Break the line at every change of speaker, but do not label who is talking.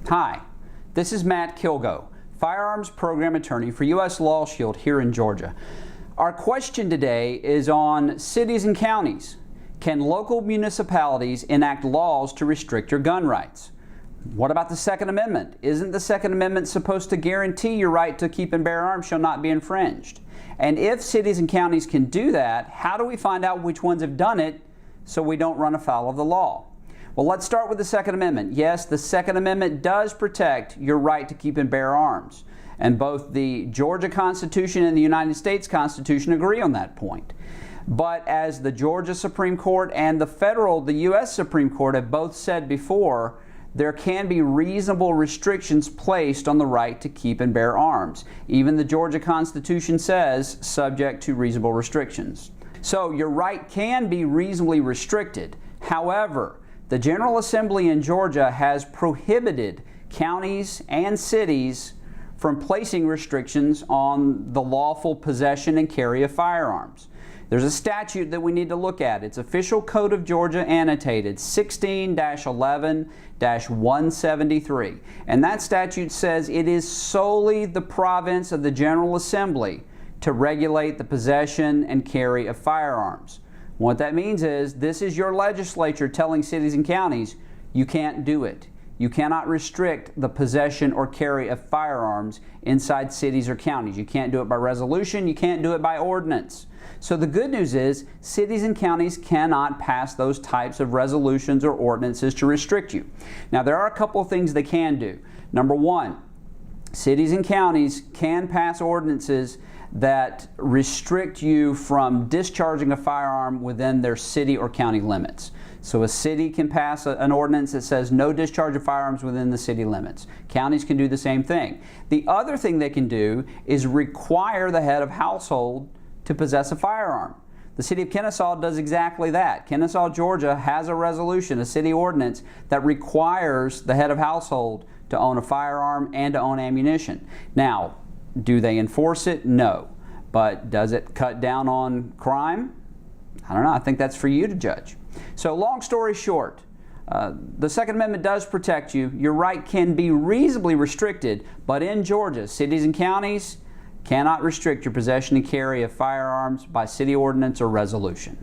Hi, this is Matt Kilgo, Firearms Program Attorney for U.S. Law Shield here in Georgia. Our question today is on cities and counties. Can local municipalities enact laws to restrict your gun rights? What about the Second Amendment? Isn't the Second Amendment supposed to guarantee your right to keep and bear arms shall not be infringed? And if cities and counties can do that, how do we find out which ones have done it so we don't run afoul of the law? Well, let's start with the Second Amendment. Yes, the Second Amendment does protect your right to keep and bear arms. And both the Georgia Constitution and the United States Constitution agree on that point. But as the Georgia Supreme Court and the U.S. Supreme Court have both said before, there can be reasonable restrictions placed on the right to keep and bear arms. Even the Georgia Constitution says subject to reasonable restrictions. So your right can be reasonably restricted. However, the General Assembly in Georgia has prohibited counties and cities from placing restrictions on the lawful possession and carry of firearms. There's a statute that we need to look at. It's Official Code of Georgia Annotated 16-11-173. And that statute says it is solely the province of the General Assembly to regulate the possession and carry of firearms. What that means is this is your legislature telling cities and counties you can't do it. You cannot restrict the possession or carry of firearms inside cities or counties. You can't do it by resolution. You can't do it by ordinance. So the good news is cities and counties cannot pass those types of resolutions or ordinances to restrict you. Now, there are a couple of things they can do. Number one, cities and counties can pass ordinances that restrict you from discharging a firearm within their city or county limits. So a city can pass an ordinance that says no discharge of firearms within the city limits. Counties can do the same thing. The other thing they can do is require the head of household to possess a firearm. The city of Kennesaw does exactly that. Kennesaw, Georgia has a resolution, a city ordinance, that requires the head of household to own a firearm and to own ammunition. Now, do they enforce it? No. But does it cut down on crime? I don't know. I think that's for you to judge. So long story short, the Second Amendment does protect you. Your right can be reasonably restricted, but in Georgia, cities and counties cannot restrict your possession and carry of firearms by city ordinance or resolution.